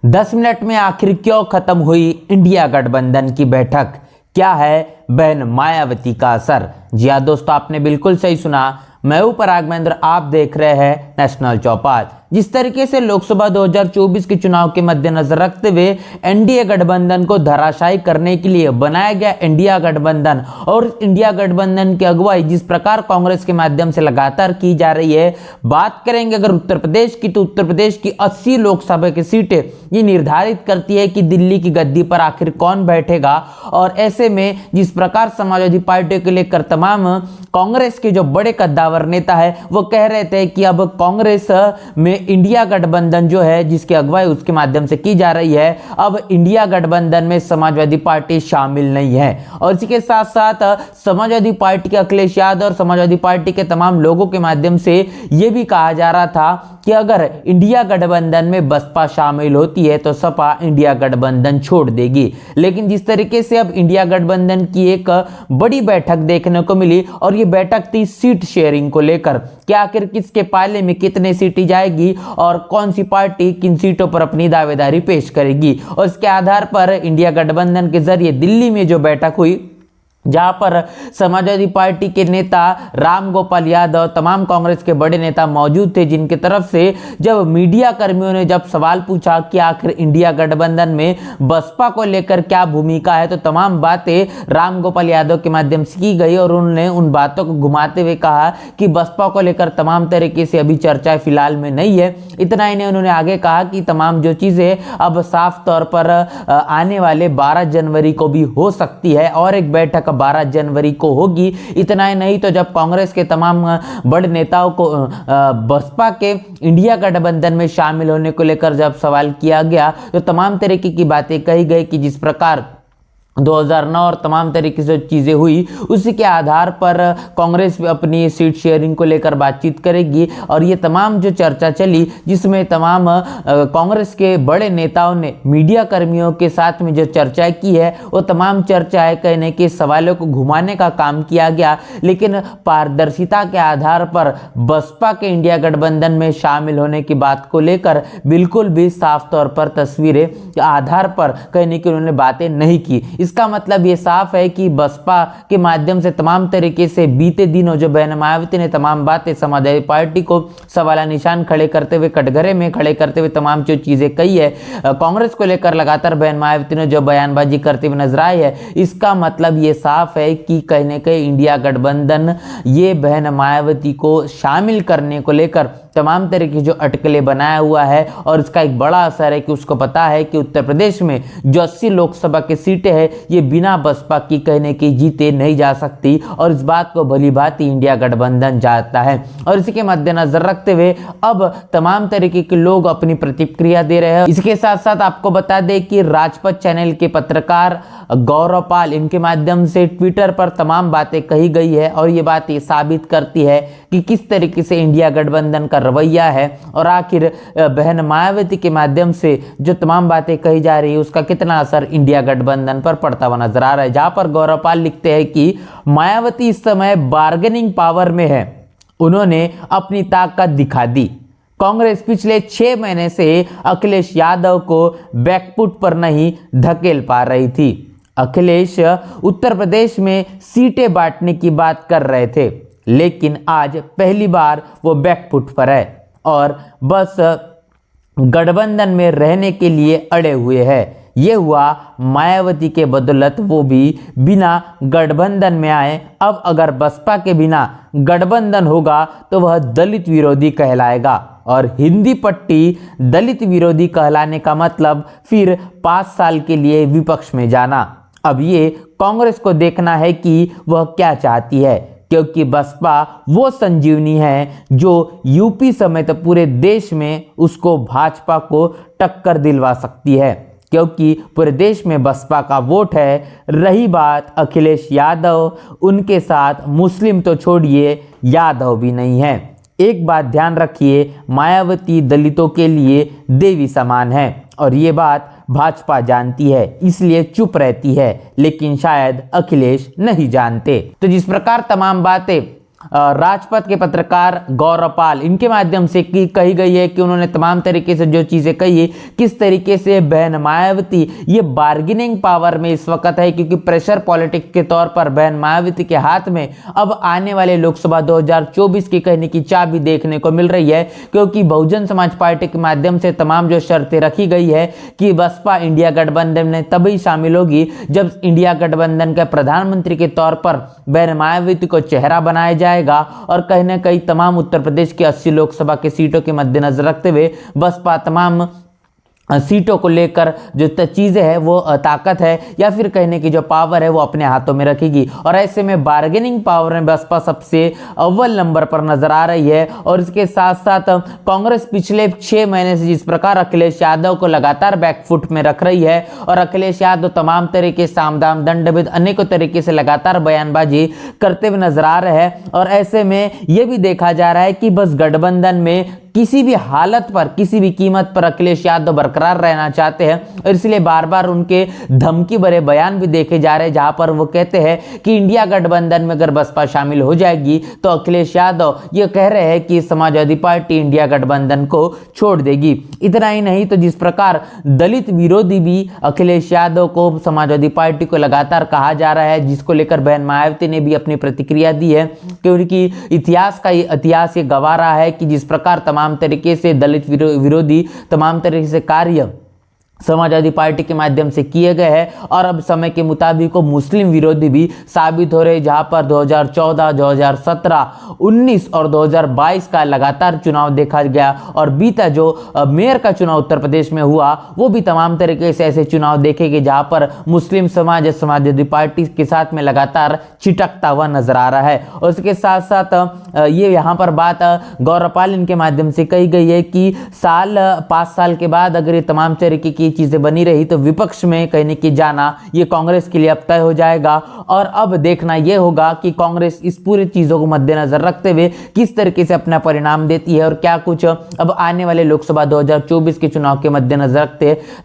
10 minute में आखिर क्यों खत्म हुई इंडिया गठबंधन की बैठक? क्या है बहन मायावती का असर? जी हाँ दोस्तों, आपने बिल्कुल सही सुना। मैं हूं पराग महेंद्र, आप देख रहे हैं नेशनल चौपाल। जिस तरीके से लोकसभा 2024 के चुनाव के मद्देनजर रखते हुए एनडीए गठबंधन को धराशायी करने के लिए बनाया गया इंडिया गठबंधन, और इंडिया गठबंधन की अगुवाई जिस प्रकार कांग्रेस के माध्यम से लगातार की जा रही है, बात करेंगे अगर उत्तर प्रदेश की, तो उत्तर प्रदेश की 80 लोकसभा की सीटें ये निर्धारित करती है कि दिल्ली की गद्दी पर आखिर कौन बैठेगा। और ऐसे में जिस प्रकार समाजवादी पार्टी को लेकर तमाम कांग्रेस के जो बड़े कद्दावर नेता है वो कह रहे थे कि अब कांग्रेस में इंडिया गठबंधन जो है जिसकी अगुवाई उसके माध्यम से की जा रही है, अब इंडिया गठबंधन में समाजवादी पार्टी शामिल नहीं है। और इसी के साथ साथ समाजवादी पार्टी के अखिलेश यादव और समाजवादी पार्टी के तमाम लोगों के माध्यम से यह भी कहा जा रहा था कि अगर इंडिया गठबंधन में बसपा शामिल होती है तो सपा इंडिया गठबंधन छोड़ देगी। लेकिन जिस तरीके से अब इंडिया गठबंधन की एक बड़ी बैठक देखने को मिली, और ये बैठक थी सीट शेयरिंग को लेकर कि आखिर किसके पाले में कितने सीटें जाएगी और कौन सी पार्टी किन सीटों पर अपनी दावेदारी पेश करेगी। और इसके आधार पर इंडिया गठबंधन के जरिए दिल्ली में जो बैठक हुई, जहां पर समाजवादी पार्टी के नेता राम गोपाल यादव, तमाम कांग्रेस के बड़े नेता मौजूद थे, जिनके तरफ से जब मीडिया कर्मियों ने जब सवाल पूछा कि आखिर इंडिया गठबंधन में बसपा को लेकर क्या भूमिका है, तो तमाम बातें राम गोपाल यादव के माध्यम से की गई और उन्होंने उन बातों को घुमाते हुए कहा कि बसपा को लेकर तमाम तरीके से अभी चर्चा फिलहाल में नहीं है। इतना ही नहीं, उन्होंने आगे कहा कि तमाम जो चीजें अब साफ तौर पर आने वाले 12 जनवरी को भी हो सकती है और एक बैठक 12 जनवरी को होगी। इतना ही नहीं, तो जब कांग्रेस के तमाम बड़े नेताओं को बसपा के इंडिया गठबंधन में शामिल होने को लेकर जब सवाल किया गया, तो तमाम तरीके की बातें कही गई कि जिस प्रकार 2009 और तमाम तरीके से चीज़ें हुई, उसी के आधार पर कांग्रेस भी अपनी सीट शेयरिंग को लेकर बातचीत करेगी। और ये तमाम जो चर्चा चली, जिसमें तमाम कांग्रेस के बड़े नेताओं ने मीडिया कर्मियों के साथ में जो चर्चा की है, वो तमाम चर्चाएं कहने के सवालों को घुमाने का काम किया गया। लेकिन पारदर्शिता के आधार पर बसपा के इंडिया गठबंधन में शामिल होने की बात को लेकर बिल्कुल भी साफ तौर पर तस्वीरें के आधार पर कहने की उन्होंने बातें नहीं की। इसका मतलब ये साफ है कि बसपा के माध्यम से तमाम तरीके से बीते दिनों जो बहन मायावती ने तमाम बातें समाजवादी पार्टी को सवाल निशान खड़े करते हुए, कटघरे में खड़े करते हुए तमाम जो चीजें कही है, कांग्रेस को लेकर लगातार बहन मायावती ने जो बयानबाजी करते हुए नजर आई है, इसका मतलब ये साफ है कि कहीं न कहीं इंडिया गठबंधन ये बहन मायावती को शामिल करने को लेकर तमाम तरह की जो अटकलें बनाया हुआ है। और इसका एक बड़ा असर है कि उसको पता है कि उत्तर प्रदेश में जो 80 लोकसभा की सीटें हैं, ये बिना बसपा की कहने की जीते नहीं जा सकती, और इस बात को भली भांति इंडिया गठबंधन जानता है। और इसी के मद्देनजर रखते हुए अब तमाम तरीके के लोग अपनी प्रतिक्रिया दे रहे हैं। इसके साथ साथ आपको बता दें कि राजपथ चैनल के पत्रकार गौरव पाल, इनके माध्यम से ट्विटर पर तमाम बातें कही गई है, और ये बात ये साबित करती है कि किस तरीके से इंडिया गठबंधन का रवैया है, और आखिर बहन मायावती के माध्यम से जो तमाम बातें कही जा रही है उसका कितना असर इंडिया गठबंधन पर पड़ता हुआ नजर आ रहा है। जहां पर गौरव पाल लिखते हैं कि मायावती इस समय बार्गेनिंग पावर में है, उन्होंने अपनी ताकत दिखा दी। कांग्रेस पिछले 6 महीने से अखिलेश यादव को बैकफुट पर नहीं धकेल पा रही थी। अखिलेश उत्तर प्रदेश में सीटें बांटने की बात कर रहे थे, लेकिन आज पहली बार वो बैकफुट पर है और बस गठबंधन में रहने के लिए अड़े हुए हैं। ये हुआ मायावती के बदौलत, वो भी बिना गठबंधन में आए। अब अगर बसपा के बिना गठबंधन होगा तो वह दलित विरोधी कहलाएगा, और हिंदी पट्टी दलित विरोधी कहलाने का मतलब फिर 5 साल के लिए विपक्ष में जाना। अब ये कांग्रेस को देखना है कि वह क्या चाहती है, क्योंकि बसपा वो संजीवनी है जो यूपी समेत पूरे देश में उसको भाजपा को टक्कर दिलवा सकती है, क्योंकि पूरे देश में बसपा का वोट है। रही बात अखिलेश यादव, उनके साथ मुस्लिम तो छोड़िए, यादव भी नहीं है। एक बात ध्यान रखिए, मायावती दलितों के लिए देवी समान है, और ये बात भाजपा जानती है, इसलिए चुप रहती है, लेकिन शायद अखिलेश नहीं जानते। तो जिस प्रकार तमाम बातें राजपथ के पत्रकार गौरव पाल, इनके माध्यम से कही गई है कि उन्होंने तमाम तरीके से जो चीजें कही, किस तरीके से बहन मायावती ये बार्गेनिंग पावर में इस वक्त है, क्योंकि प्रेशर पॉलिटिक्स के तौर पर बहन मायावती के हाथ में अब आने वाले लोकसभा 2024 की कहने की चाबी देखने को मिल रही है, क्योंकि बहुजन समाज पार्टी के माध्यम से तमाम जो शर्तें रखी गई है कि बसपा इंडिया गठबंधन में तभी शामिल होगी जब इंडिया गठबंधन के प्रधानमंत्री के तौर पर बहन मायावती को चेहरा बनाया जाएगा, और कहीं ना कहीं तमाम उत्तर प्रदेश की 80 लोकसभा के सीटों के मद्देनजर रखते हुए बसपा तमाम सीटों को लेकर जो चीज़ें है वो ताकत है या फिर कहने की जो पावर है वो अपने हाथों में रखेगी, और ऐसे में बार्गेनिंग पावर में बसपा सबसे अव्वल नंबर पर नजर आ रही है। और इसके साथ साथ कांग्रेस पिछले 6 महीने से जिस प्रकार अखिलेश यादव को लगातार बैकफुट में रख रही है, और अखिलेश यादव तमाम तरीके साम दाम दंड भेद अनेकों तरीके से लगातार बयानबाजी करते हुए नजर आ रहे हैं, और ऐसे में ये भी देखा जा रहा है कि बस गठबंधन में किसी भी हालत पर किसी भी कीमत पर अखिलेश यादव बरकरार रहना चाहते हैं, और इसलिए बार बार उनके धमकी भरे बयान भी देखे जा रहे हैं, जहां पर वो कहते हैं कि इंडिया गठबंधन में अगर बसपा शामिल हो जाएगी तो अखिलेश यादव ये कह रहे हैं कि समाजवादी पार्टी इंडिया गठबंधन को छोड़ देगी। इतना ही नहीं तो जिस प्रकार दलित विरोधी भी अखिलेश यादव को समाजवादी पार्टी को लगातार कहा जा रहा है, जिसको लेकर बहन मायावती ने भी अपनी प्रतिक्रिया दी है, क्योंकि इतिहास ये गवाह रहा है कि जिस प्रकार तमाम तरीके से दलित विरोधी तमाम तरीके से कार्य समाजवादी पार्टी के माध्यम से किए गए हैं, और अब समय के मुताबिक वो मुस्लिम विरोधी भी साबित हो रहे, जहां पर 2014, 2017, 19 और 2022 का लगातार चुनाव देखा गया, और बीता जो मेयर का चुनाव उत्तर प्रदेश में हुआ वो भी तमाम तरीके से ऐसे चुनाव देखे गए जहां पर मुस्लिम समाज समाजवादी पार्टी के साथ में लगातार छिटकता हुआ नजर आ रहा है। और उसके साथ साथ ये यहाँ पर बात गौरव पाल इनके माध्यम से कही गई है कि 5 साल के बाद अगर ये तमाम तरीके की चीजें बनी रही तो विपक्ष में कहने की जाना ये कांग्रेस के लिए अब तय हो जाएगा, और अब देखना यह होगा कि कांग्रेस इस पूरी चीजों को मद्देनजर रखते हुए किस तरीके से अपना परिणाम देती है, और क्या कुछ अब आने वाले लोकसभा 2024 के चुनाव के मद्देनजर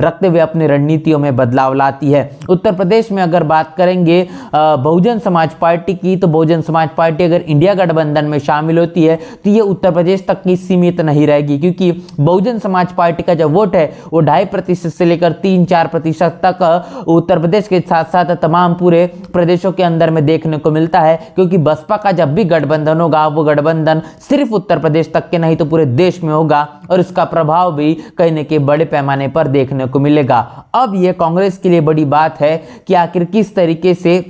रखते हुए अपनी रणनीतियों में बदलाव लाती है। उत्तर प्रदेश में अगर बात करेंगे बहुजन समाज पार्टी की, तो बहुजन समाज पार्टी अगर इंडिया गठबंधन में शामिल होती है तो ये उत्तर प्रदेश तक की सीमित नहीं रहेगी, क्योंकि बहुजन समाज पार्टी का जो वोट है वो 2.5% से लेकर 3-4% तक उत्तर प्रदेश के साथ साथ तमाम पूरे प्रदेशों के अंदर में देखने को मिलता है, क्योंकि बसपा का जब भी गठबंधन होगा वो गठबंधन सिर्फ उत्तर प्रदेश तक के नहीं तो पूरे देश में होगा, और इसका प्रभाव भी कहने के बड़े पैमाने पर देखने को मिलेगा। अब यह कांग्रेस के लिए बड़ी बात है कि आखिर किस तरीके से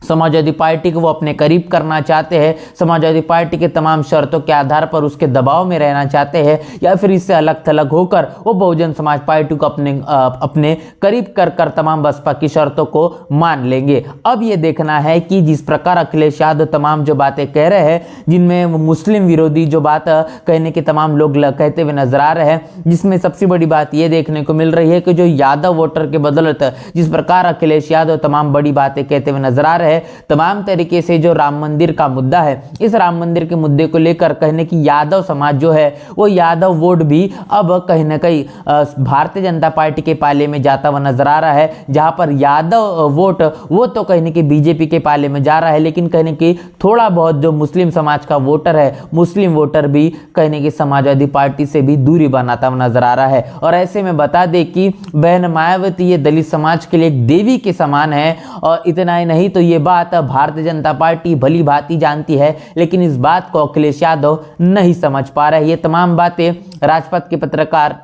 समाजवादी पार्टी को वो अपने करीब करना चाहते हैं, समाजवादी पार्टी के तमाम शर्तों के आधार पर उसके दबाव में रहना चाहते हैं, या फिर इससे अलग थलग होकर वो बहुजन समाज पार्टी को अपने करीब कर तमाम बसपा की शर्तों को मान लेंगे। अब ये देखना है कि जिस प्रकार अखिलेश यादव तमाम जो बातें कह रहे हैं, जिनमें मुस्लिम विरोधी जो बात कहने के तमाम लोग कहते हुए नजर आ रहे हैं, जिसमें सबसे बड़ी बात ये देखने को मिल रही है कि जो यादव वोटर के बदौलत जिस प्रकार अखिलेश यादव तमाम बड़ी बातें कहते हुए नजर आ रहे हैं, तमाम तरीके से जो राम मंदिर का मुद्दा है, इस राम मंदिर के मुद्दे को लेकर कहने की यादव समाज जो है वो यादव वोट भी अब कहीं ना कहीं भारतीय जनता पार्टी के पाले में जाता हुआ नजर आ रहा है, जहां पर यादव वोट वो तो कहने की बीजेपी के पाले में जा रहा है, लेकिन कहने की थोड़ा बहुत जो मुस्लिम समाज का वोटर है, मुस्लिम वोटर भी कहने की समाजवादी पार्टी से भी दूरी बनाता हुआ नजर आ रहा है। और ऐसे में बता दें कि बहन मायावती ये दलित समाज के लिए एक देवी के समान है, और इतना ही नहीं तो ये बात भारतीय जनता पार्टी भली भांति जानती है, लेकिन इस बात को अखिलेश यादव नहीं समझ पा रहे। ये तमाम बातें राजपथ के पत्रकार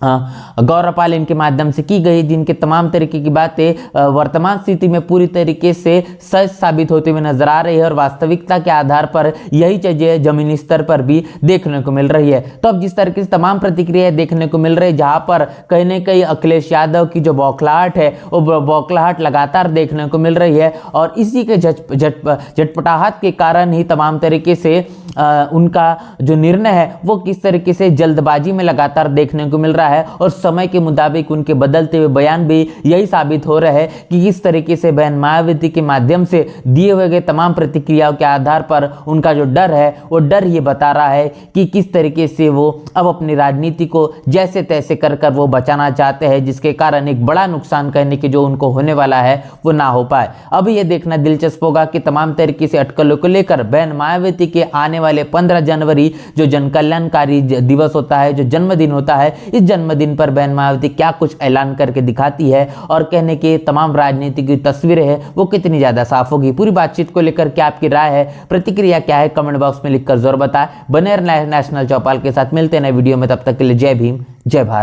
गौरव पाल इनके माध्यम से की गई, जिनके तमाम तरीके की बातें वर्तमान स्थिति में पूरी तरीके से सच साबित होते हुए नजर आ रही है, और वास्तविकता के आधार पर यही चीजें जमीनी स्तर पर भी देखने को मिल रही है। तो अब जिस तरीके से तमाम प्रतिक्रियाएं देखने को मिल रही है, जहां पर कहीं न कहीं अखिलेश यादव की जो बौखलाहट है वो बौखलाहट लगातार देखने को मिल रही है, और इसी के झटपटाहट के कारण ही तमाम तरीके से उनका जो निर्णय है वो किस तरीके से जल्दबाजी में लगातार देखने को मिल रहा है। है और समय के मुताबिक उनके बदलते हुए बयान भी यही साबित हो रहे हैं कि किस तरीके से बहन मायावती के माध्यम से दिए हुए गए तमाम प्रतिक्रियाओं के आधार पर उनका जो डर है वो डर ये बता रहा है कि किस तरीके से वो अब अपनी राजनीति को जैसे तैसे कर कर वो बचाना चाहते हैं, जिसके कारण एक बड़ा नुकसान कहने की जो उनको होने वाला है वो ना हो पाए। अब ये देखना दिलचस्प होगा कि तमाम तरीके से अटकलों को लेकर बहन मायावती के आने वाले 15 जनवरी जो जन कल्याणकारी दिवस होता है, जो जन्मदिन होता है, इस जन्मदिन पर बहन मायावती क्या कुछ ऐलान करके दिखाती है और कहने की तमाम राजनीति की तस्वीरें है वो कितनी ज्यादा साफ होगी। पूरी बातचीत को लेकर क्या आपकी राय है, प्रतिक्रिया क्या है, कमेंट बॉक्स में लिखकर जरूर बताएं। बने नेशनल चौपाल के साथ मिलते हैं नए वीडियो में, तब तक के लिए जय भीम जय भारत।